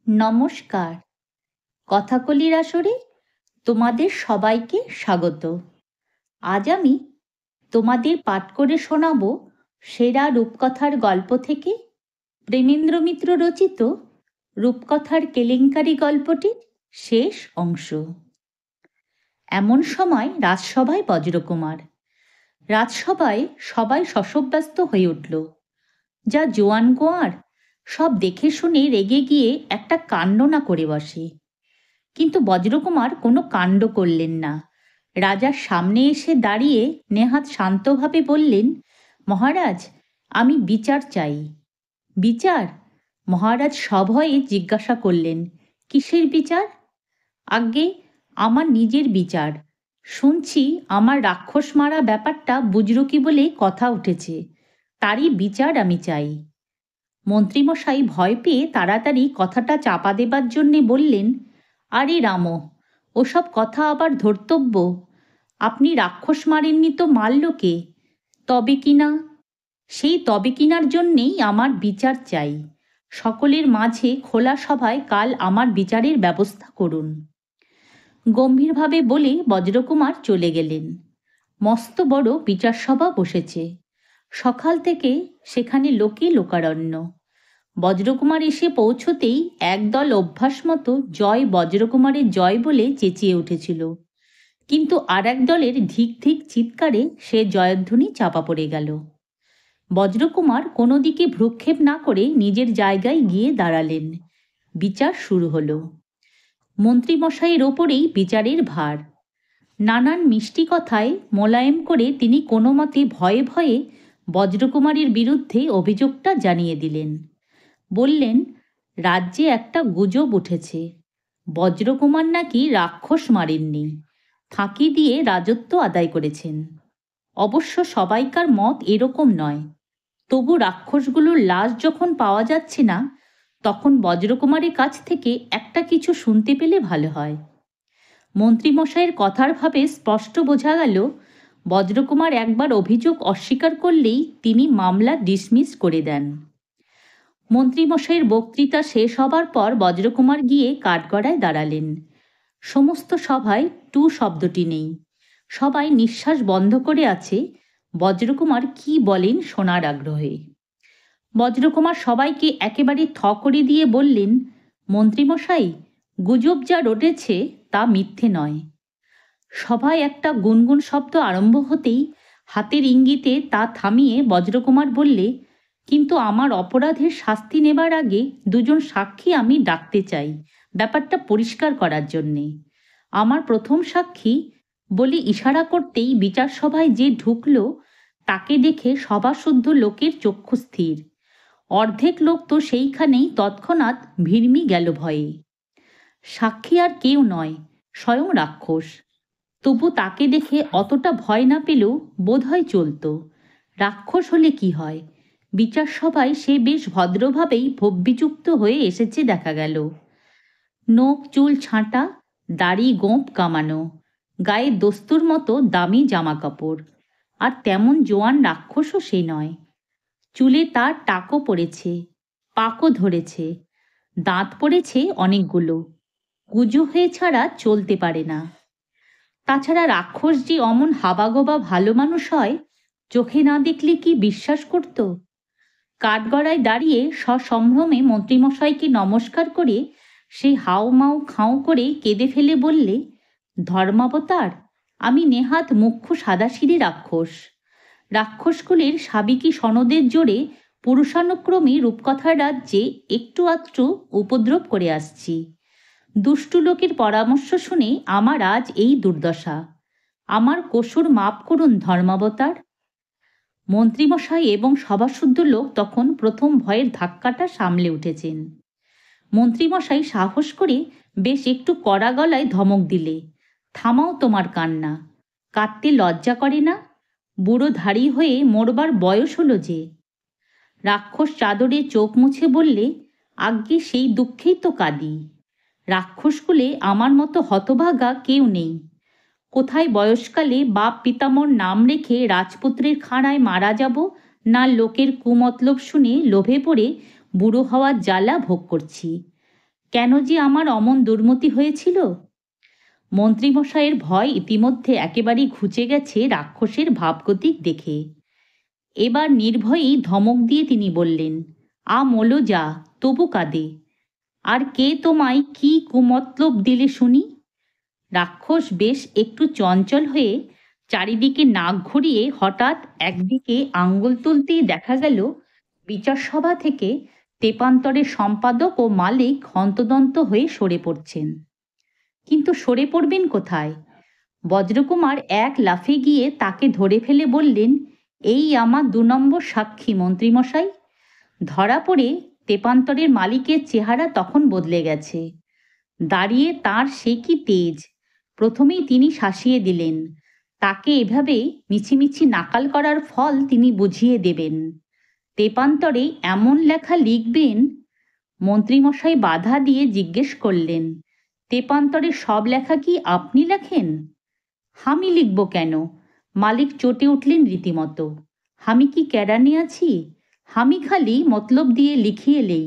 নমস্কার। কথাকলির আসরে তোমাদের সবাইকে স্বাগত। আজ আমি তোমাদের পাঠ করে শোনাব সেরা রূপকথার গল্প থেকে প্রেমেন্দ্র মিত্র রচিত রূপকথার কেলেঙ্কারি গল্পটির শেষ অংশ। এমন সময় রাজসভায় বজ্রকুমার। রাজসভায় সবাই শশব্যস্ত হয়ে উঠল। যা জোয়ান গোয়ার, সব দেখে শুনে রেগে গিয়ে একটা কাণ্ড না করে বসে। কিন্তু বজ্রকুমার কোনো কাণ্ড করলেন না। রাজার সামনে এসে দাঁড়িয়ে নেহাত শান্তভাবে বললেন, মহারাজ, আমি বিচার চাই। বিচার? মহারাজ সভয়ে জিজ্ঞাসা করলেন, কিসের বিচার? আজ্ঞে, আমার নিজের বিচার। শুনছি আমার রাক্ষস মারা ব্যাপারটা বুজরুকি বলে কথা উঠেছে, তারই বিচার আমি চাই। মন্ত্রীমশাই ভয় পেয়ে তাড়াতাড়ি কথাটা চাপা দেবার জন্যে বললেন, আরে রাম, ওসব কথা আবার ধর্তব্য? আপনি রাক্ষস মারেননি তো মারল কে? তবে কিনা? সেই তবে কিনার জন্যেই আমার বিচার চাই। সকলের মাঝে খোলা সভায় কাল আমার বিচারের ব্যবস্থা করুন। গম্ভীরভাবে বলে বজ্রকুমার চলে গেলেন। মস্ত বড় বিচার সভা বসেছে। সকাল থেকে সেখানে লোকে লোকারণ্য। বজ্রকুমার এসে পৌঁছতেই একদল অভ্যাস মতো জয় বজ্রকুমারের জয় বলে চেঁচিয়ে উঠেছিল, কিন্তু আর এক দলের ধিক ধিক চিৎকারে সে জয়ধ্বনি চাপা পড়ে গেল। বজ্রকুমার কোনো দিকে ভ্রুক্ষেপ না করে নিজের জায়গায় গিয়ে দাঁড়ালেন। বিচার শুরু হলো। মন্ত্রীমশাইয়ের ওপরেই বিচারের ভার। নানান মিষ্টি কথায় মোলায়েম করে তিনি কোনো মতে ভয়ে ভয়ে বজ্রকুমারের বিরুদ্ধে অভিযোগটা জানিয়ে দিলেন। বললেন, রাজ্যে একটা গুজব উঠেছে, বজ্রকুমার নাকি রাক্ষস মারেননি, ফাঁকি দিয়ে রাজত্ব আদায় করেছেন। অবশ্য সবাইকার মত এরকম নয়। তবু রাক্ষসগুলোর লাশ যখন পাওয়া যাচ্ছে না, তখন বজ্রকুমারের কাছ থেকে একটা কিছু শুনতে পেলে ভালো হয়। মন্ত্রীমশাইয়ের কথার ভাবে স্পষ্ট বোঝা গেল, বজ্রকুমার একবার অভিযোগ অস্বীকার করলেই তিনি মামলা ডিসমিস করে দেন। মন্ত্রীমশাইয়ের বক্তৃতা শেষ হবার পর বজ্রকুমার গিয়ে কাঠগড়ায় দাঁড়ালেন। সমস্ত সভায় টু শব্দটি নেই। সবাই নিঃশ্বাস বন্ধ করে আছে বজ্রকুমার কি বলেন শোনার আগ্রহে। বজ্রকুমার সবাইকে একেবারে থ করে দিয়ে বললেন, মন্ত্রীমশাই, গুজব যা রটেছে তা মিথ্যে নয়। সভায় একটা গুনগুন শব্দ আরম্ভ হতেই হাতের ইঙ্গিতে তা থামিয়ে বজ্রকুমার বললে, কিন্তু আমার অপরাধের শাস্তি নেবার আগে দুজন সাক্ষী আমি ডাকতে চাই, ব্যাপারটা পরিষ্কার করার জন্যে। আমার প্রথম সাক্ষী বলে ইশারা করতেই বিচার সভায় যে ঢুকল তাকে দেখে সভাশুদ্ধ লোকের চক্ষু স্থির। অর্ধেক লোক তো সেইখানেই তৎক্ষণাৎ ভিড়মি গেল ভয়ে। সাক্ষী আর কেউ নয়, স্বয়ং রাক্ষস। তবু তাকে দেখে অতটা ভয় না পেলেও বোধ হয় চলত। রাক্ষস হলে কি হয়, বিচার সভায় সে বেশ ভদ্রভাবেই ভব্যিযুক্ত হয়ে এসেছে দেখা গেল। নোখ চুল ছাঁটা, দাড়ি গোঁপ কামানো, গায়ে দস্তুর মতো দামি জামা কাপড়। আর তেমন জোয়ান রাক্ষসও সে নয়। চুলে তার টাকও পড়েছে, পাকও ধরেছে, দাঁত পড়েছে অনেকগুলো, কুজো হয়ে ছাড়া চলতে পারে না। তাছাড়া রাক্ষস যে অমন হাবাগোবা ভালো মানুষ হয়, চোখে না দেখলে কি বিশ্বাস করত? কাঠগড়ায় দাঁড়িয়ে সসম্ভ্রমে মন্ত্রীমশাইকে নমস্কার করে সে হাউ মাউ খাউ করে কেঁদে ফেলে বললে, ধর্মাবতার, আমি নেহাত মুখ্য সাদাসিধে রাক্ষস। রাক্ষসকুলের সাবিকি সনদের জোরে পুরুষানুক্রমে রূপকথার রাজ্যে একটু আধটু উপদ্রব করে আসছি। দুষ্টু লোকের পরামর্শ শুনে আমার আজ এই দুর্দশা। আমার কসুর মাপ করুন ধর্মাবতার। মন্ত্রীমশাই এবং সভাশুদ্ধ লোক তখন প্রথম ভয়ের ধাক্কাটা সামলে উঠেছেন। মন্ত্রীমশাই সাহস করে বেশ একটু কড়া গলায় ধমক দিলে, থামাও তোমার কান্না, কাঁদতে লজ্জা করে না? বুড়ো ধাড়ি হয়ে মরবার বয়স হলো যে। রাক্ষস চাদরে চোখ মুছে বললে, আজ্ঞে সেই দুঃখেই তো কাঁদি। রাক্ষসকুলে আমার মতো হতভাগা কেউ নেই। কোথায় বয়সকালে বাপ পিতামর নাম রেখে রাজপুত্রের খাঁড়ায় মারা যাব, না লোকের কুমতলব শুনে লোভে পড়ে বুড়ো হওয়ার জ্বালা ভোগ করছি। কেন যে আমার অমন দুর্মতি হয়েছিল? মন্ত্রীমশাইয়ের ভয় ইতিমধ্যে একেবারেই ঘুচে গেছে রাক্ষসের ভাবগতিক দেখে। এবার নির্ভয়েই ধমক দিয়ে তিনি বললেন, মোলো যা, তবু কাঁদে। আর কে তোমায় কি কুমতলব দিলে শুনি? রাক্ষস বেশ একটু চঞ্চল হয়ে চারিদিকে নাক ঘুরিয়ে হঠাৎ একদিকে আঙ্গুল তুলতেই দেখা গেল বিচার সভা থেকে তেপান্তরের সম্পাদক ও মালিক হন্তদন্ত হয়ে সরে পড়ছেন। কিন্তু সরে পড়বেন কোথায়? বজ্রকুমার এক লাফে গিয়ে তাকে ধরে ফেলে বললেন, এই আমার ২ নম্বর সাক্ষী মন্ত্রীমশাই। ধরা পড়ে তেপান্তরের মালিকের চেহারা তখন বদলে গেছে। দাঁড়িয়ে তার সে কি তেজ! প্রথমেই তিনি শাসিয়ে দিলেন, তাকে এভাবে মিছিমিছি নাকাল করার ফল তিনি বুঝিয়ে দেবেন। তেপান্তরে এমন লেখা লিখবেন। মন্ত্রীমশাই বাধা দিয়ে জিজ্ঞেস করলেন, তেপান্তরে সব লেখা কি আপনি লেখেন? আমি লিখব কেন? মালিক চটে উঠলেন রীতিমতো। আমি কি কেরানি আছি? আমি খালি মতলব দিয়ে লিখিয়ে এলেই।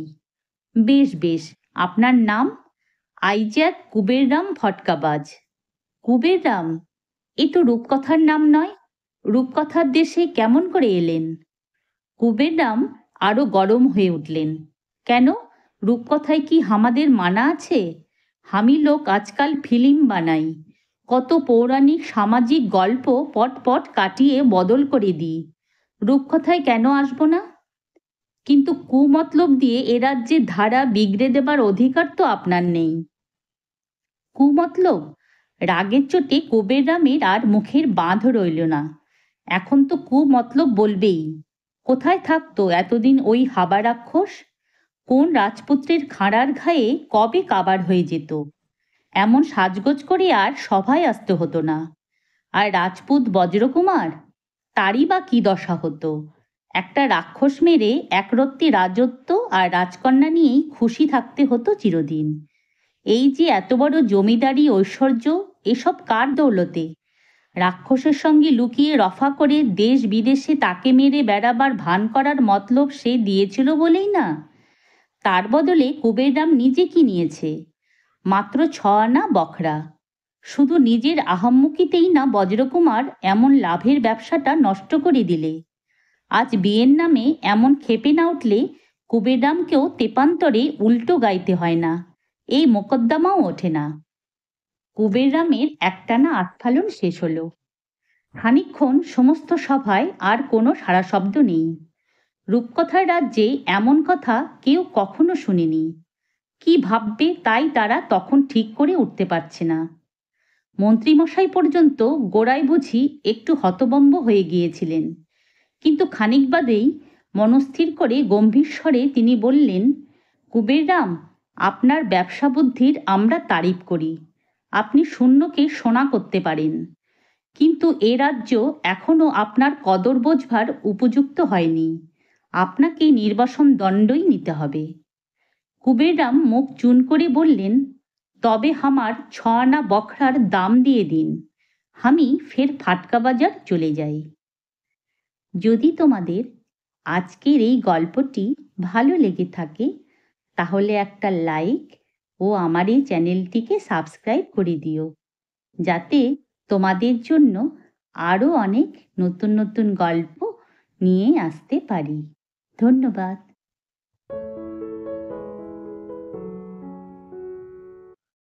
বেশ বেশ, আপনার নাম? আইজ্যাক কুবেররাম ফটকাবাজ। কুবেররাম? এ তো রূপকথার নাম নয়। রূপকথার দেশে কেমন করে এলেন? কুবেররাম আরো গরম হয়ে উঠলেন। কেন, রূপকথায় কি আমাদের মানা আছে? আমি লোক আজকাল ফিল্ম বানাই, কত পৌরাণিক সামাজিক গল্প পট পট কাটিয়ে বদল করে দিই। রূপকথায় কেন আসবো না? কিন্তু কুমতলব দিয়ে এ রাজ্যে ধারা বিগড়ে দেবার অধিকার তো আপনার নেই। কুমতলব? রাগের চোটে কুবেররামের আর মুখের বাঁধ রইল না। এখন তো কুমতলব বলবেই। কোথায় থাকতো এতদিন ওই হাবা রাক্ষস? কোন রাজপুত্রের খাঁড়ার ঘায়ে কবে কাবার হয়ে যেত। এমন সাজগোজ করে আর সভায় আসতে হতো না। আর রাজপুত বজ্রকুমার, তারই বা কি দশা হতো? একটা রাক্ষস মেরে একরত্তি রাজত্ব আর রাজকন্যা নিয়েই খুশি থাকতে হতো চিরদিন। এই যে এত বড় জমিদারি ঐশ্বর্য, এসব কার দৌলতে? রাক্ষসের সঙ্গে লুকিয়ে রফা করে দেশ বিদেশে তাকে মেরে বেড়াবার ভান করার মতলব সে দিয়েছিল বলেই না। তার বদলে কুবেররাম নিজে কি নিয়েছে? মাত্র ৬ আনা বখরা। শুধু নিজের আহাম্মকিতেই না বজ্রকুমার এমন লাভের ব্যবসাটা নষ্ট করে দিলে। আজ বিয়ের নামে এমন ক্ষেপে না উঠলে কুবেররামকেও তেপান্তরে উল্টো গাইতে হয় না, এই মোকদ্দমাও ওঠে না। কুবেররামের একটানা আস্ফালন শেষ হলো। খানিকক্ষণ সমস্ত সভায় আর কোনো সাড়া শব্দ নেই। রূপকথার রাজ্যে এমন কথা কেউ কখনো শুনেনি। কি ভাববে তাই তারা তখন ঠিক করে উঠতে পারছে না। মন্ত্রীমশাই পর্যন্ত গোড়ায় বুঝি একটু হতবম্ব হয়ে গিয়েছিলেন। কিন্তু খানিক বাদেই মনস্থির করে গম্ভীর স্বরে তিনি বললেন, কুবেররাম, আপনার ব্যবসা বুদ্ধির আমরা তারিফ করি। আপনি শূন্যকে সোনা করতে পারেন। কিন্তু এ রাজ্য এখনো আপনার কদর বোঝবার উপযুক্ত হয়নি। আপনাকে নির্বাসন দণ্ডই নিতে হবে। কুবেররাম মুখ চুন করে বললেন, তবে আমার ৬ আনা বখরার দাম দিয়ে দিন। আমি ফের ফাটকা বাজার চলে যাই। যদি তোমাদের আজকের এই গল্পটি ভালো লেগে থাকে তাহলে একটা লাইক ও আমার এই চ্যানেলটিকে সাবস্ক্রাইব করে দিও, যাতে তোমাদের জন্য আরও অনেক নতুন নতুন গল্প নিয়ে আসতে পারি। ধন্যবাদ।